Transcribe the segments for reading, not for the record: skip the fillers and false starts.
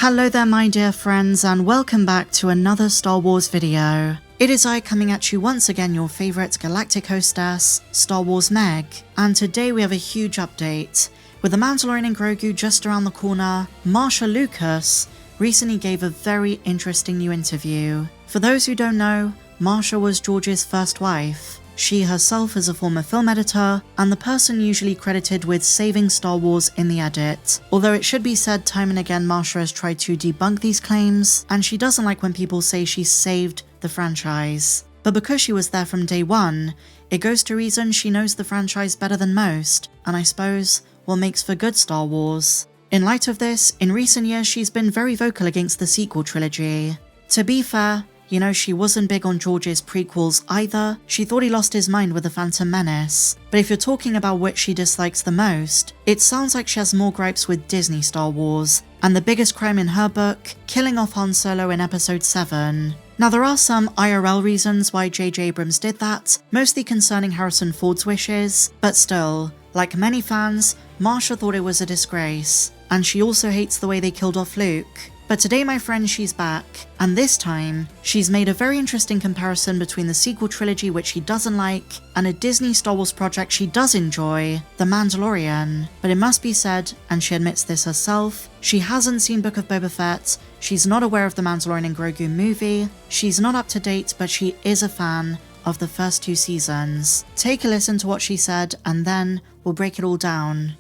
Hello there my dear friends, and welcome back to another Star Wars video. It is I coming at you once again, your favourite galactic hostess, Star Wars Meg, and today we have a huge update. With The Mandalorian and Grogu just around the corner, Marcia Lucas recently gave a very interesting new interview. For those who don't know, Marcia was George's first wife. She herself is a former film editor, and the person usually credited with saving Star Wars in the edit. Although it should be said time and again Marcia has tried to debunk these claims, and she doesn't like when people say she saved the franchise. But because she was there from day one, it goes to reason she knows the franchise better than most, and I suppose what makes for good Star Wars. In light of this, in recent years she's been very vocal against the sequel trilogy. To be fair, you know, she wasn't big on George's prequels either. She thought he lost his mind with The Phantom Menace. But if you're talking about which she dislikes the most, it sounds like she has more gripes with Disney Star Wars, and the biggest crime in her book, killing off Han Solo in Episode 7. Now there are some IRL reasons why J.J. Abrams did that, mostly concerning Harrison Ford's wishes, but still, like many fans, Marcia thought it was a disgrace, and she also hates the way they killed off Luke. But today, my friend, she's back, and this time, she's made a very interesting comparison between the sequel trilogy, which she doesn't like, and a Disney Star Wars project she does enjoy, The Mandalorian. But it must be said, and she admits this herself, she hasn't seen Book of Boba Fett, she's not aware of the Mandalorian and Grogu movie, she's not up to date, but she is a fan of the first two seasons. Take a listen to what she said, and then we'll break it all down.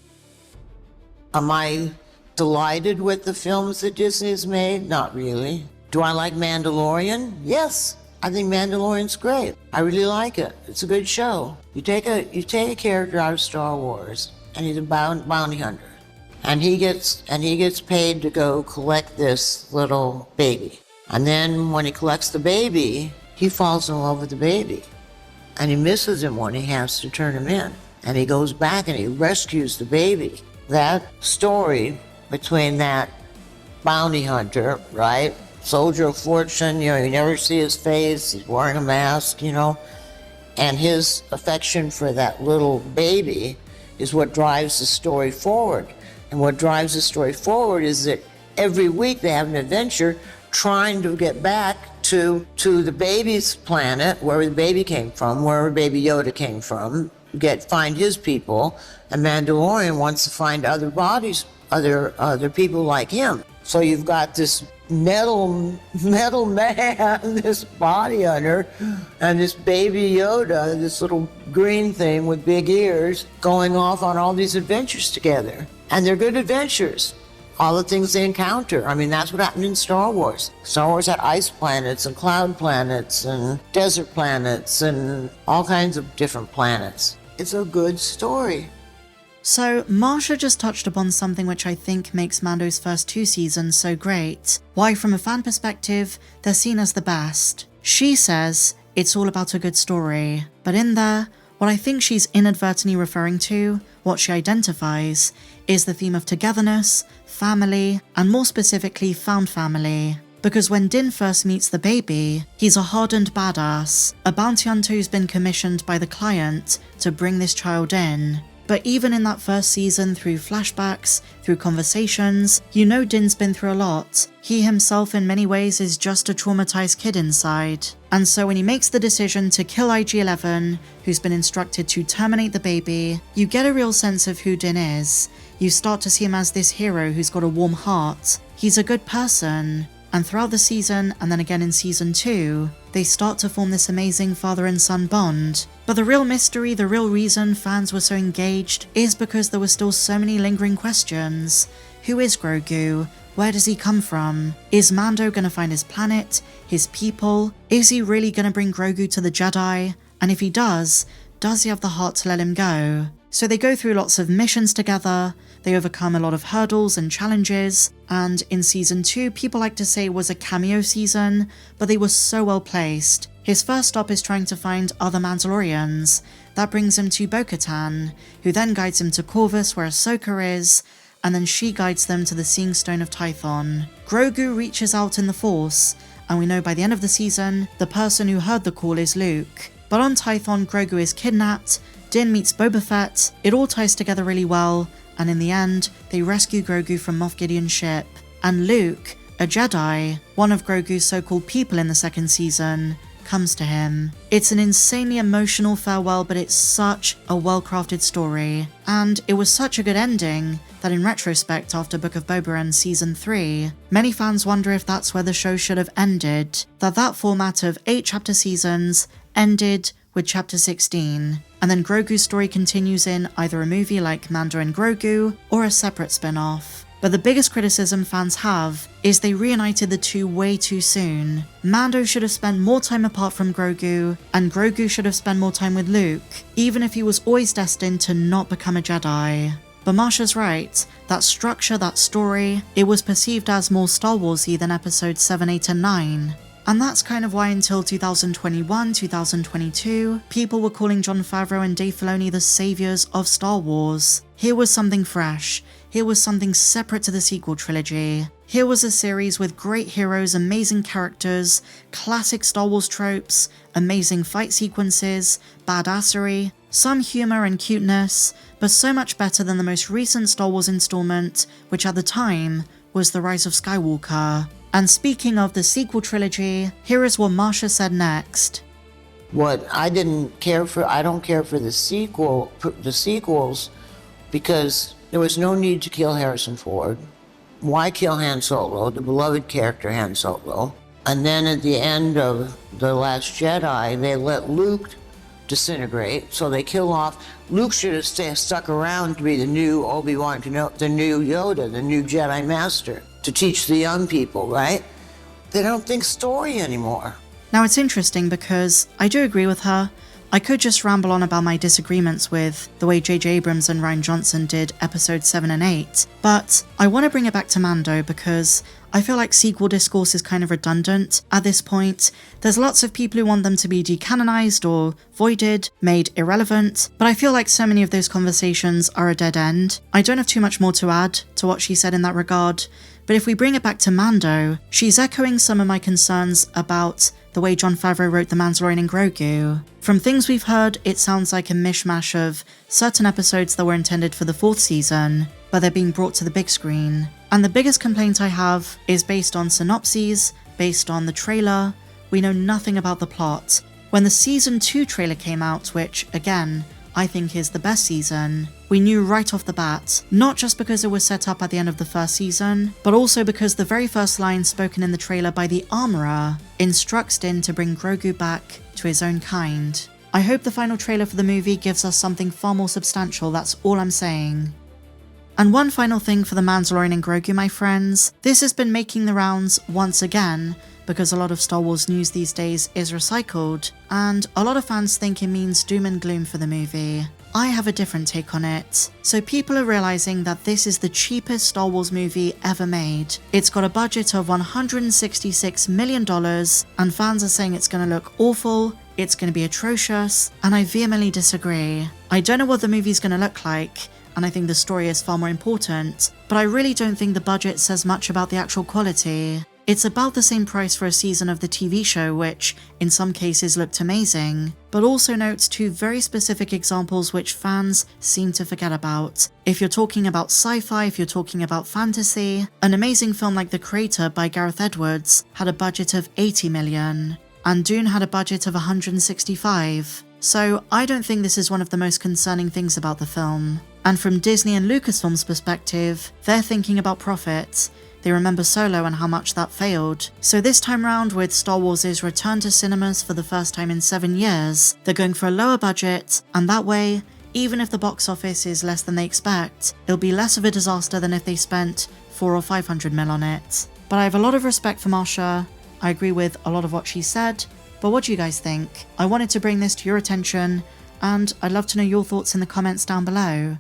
Am I delighted with the films that Disney has made? Not really. Do I like Mandalorian? Yes. I think Mandalorian's great. I really like it. It's a good show. You take a character out of Star Wars, and he's a bounty hunter, and he gets paid to go collect this little baby. And then when he collects the baby, he falls in love with the baby, and he misses him when he has to turn him in, and he goes back and he rescues the baby. That story between that bounty hunter, right? Soldier of fortune, you never see his face, he's wearing a mask, and his affection for that little baby is what drives the story forward. And what drives the story forward is that every week they have an adventure trying to get back to the baby's planet, where the baby came from, wherever Baby Yoda came from, find his people, and Mandalorian wants to find other bodies, other people like him. So you've got this metal man, this body hunter, and this Baby Yoda, this little green thing with big ears, going off on all these adventures together. And they're good adventures. All the things they encounter. I mean, that's what happened in Star Wars. Star Wars had ice planets and cloud planets and desert planets and all kinds of different planets. It's a good story. So, Marcia just touched upon something which I think makes Mando's first two seasons so great. Why, from a fan perspective, they're seen as the best. She says it's all about a good story. But in there, what I think she's inadvertently referring to, what she identifies, is the theme of togetherness, family, and more specifically, found family. Because when Din first meets the baby, he's a hardened badass, a bounty hunter who's been commissioned by the client to bring this child in. But even in that first season, through flashbacks, through conversations, Din's been through a lot. He himself in many ways is just a traumatized kid inside. And so when he makes the decision to kill IG-11, who's been instructed to terminate the baby, you get a real sense of who Din is. You start to see him as this hero who's got a warm heart. He's a good person. And throughout the season, and then again in season 2, they start to form this amazing father and son bond. But the real mystery, the real reason fans were so engaged, is because there were still so many lingering questions. Who is Grogu? Where does he come from? Is Mando gonna find his planet? His people? Is he really gonna bring Grogu to the Jedi? And if he does he have the heart to let him go? So they go through lots of missions together, they overcome a lot of hurdles and challenges, and in season 2, people like to say it was a cameo season, but they were so well placed. His first stop is trying to find other Mandalorians. That brings him to Bo-Katan, who then guides him to Corvus where Ahsoka is, and then she guides them to the Seeing Stone of Tython. Grogu reaches out in the Force, and we know by the end of the season, the person who heard the call is Luke. But on Tython, Grogu is kidnapped, Din meets Boba Fett, it all ties together really well, and in the end, they rescue Grogu from Moff Gideon's ship. and Luke, a Jedi, one of Grogu's so-called people in the second season, comes to him. It's an insanely emotional farewell, but it's such a well-crafted story, and it was such a good ending that in retrospect after Book of Boba and Season 3, many fans wonder if that's where the show should have ended, that format of 8 chapter seasons ended with chapter 16, and then Grogu's story continues in either a movie like Mando and Grogu or a separate spin-off. But the biggest criticism fans have is they reunited the two way too soon. Mando should have spent more time apart from Grogu, and Grogu should have spent more time with Luke, even if he was always destined to not become a Jedi. But Marcia's right, that structure, that story, it was perceived as more Star Wars-y than episodes 7, 8 and 9. And that's kind of why until 2021, 2022, people were calling Jon Favreau and Dave Filoni the saviors of Star Wars. Here was something fresh. Here was something separate to the sequel trilogy. Here was a series with great heroes, amazing characters, classic Star Wars tropes, amazing fight sequences, badassery, some humor and cuteness, but so much better than the most recent Star Wars installment, which at the time was The Rise of Skywalker. And speaking of the sequel trilogy, here is what Marcia said next. What I don't care for the sequels, because there was no need to kill Harrison Ford. Why kill Han Solo, the beloved character Han Solo? And then at the end of The Last Jedi, they let Luke disintegrate, so they kill off. Luke should have stuck around to be the new Obi-Wan, the new Yoda, the new Jedi Master, to teach the young people, right? They don't think story anymore. Now it's interesting because I do agree with her. I could just ramble on about my disagreements with the way J.J. Abrams and Rian Johnson did episodes 7 and 8, but I want to bring it back to Mando because I feel like sequel discourse is kind of redundant at this point. There's lots of people who want them to be decanonized or voided, made irrelevant, but I feel like so many of those conversations are a dead end. I don't have too much more to add to what she said in that regard, but if we bring it back to Mando, she's echoing some of my concerns about the way Jon Favreau wrote The Mandalorian and Grogu. From things we've heard, it sounds like a mishmash of certain episodes that were intended for the 4th season, but they're being brought to the big screen. And the biggest complaint I have is based on synopses, based on the trailer. We know nothing about the plot. When the Season 2 trailer came out, which, again, I think is the best season, we knew right off the bat, not just because it was set up at the end of the first season, but also because the very first line spoken in the trailer by the Armorer instructs Din to bring Grogu back to his own kind. I hope the final trailer for the movie gives us something far more substantial, that's all I'm saying. And one final thing for The Mandalorian and Grogu, my friends, this has been making the rounds once again, because a lot of Star Wars news these days is recycled, and a lot of fans think it means doom and gloom for the movie. I have a different take on it. So people are realizing that this is the cheapest Star Wars movie ever made. It's got a budget of $166 million, and fans are saying it's going to look awful, it's going to be atrocious, and I vehemently disagree. I don't know what the movie's going to look like, and I think the story is far more important, but I really don't think the budget says much about the actual quality. It's about the same price for a season of the TV show, which, in some cases, looked amazing, but also notes two very specific examples which fans seem to forget about. If you're talking about sci-fi, if you're talking about fantasy, an amazing film like The Creator by Gareth Edwards had a budget of $80 million, and Dune had a budget of $165. So I don't think this is one of the most concerning things about the film. And from Disney and Lucasfilm's perspective, they're thinking about profit. They remember Solo and how much that failed. So this time round, with Star Wars' return to cinemas for the first time in 7 years, they're going for a lower budget, and that way, even if the box office is less than they expect, it'll be less of a disaster than if they spent $400 or $500 million on it. But I have a lot of respect for Marcia. I agree with a lot of what she said, but what do you guys think? I wanted to bring this to your attention, and I'd love to know your thoughts in the comments down below.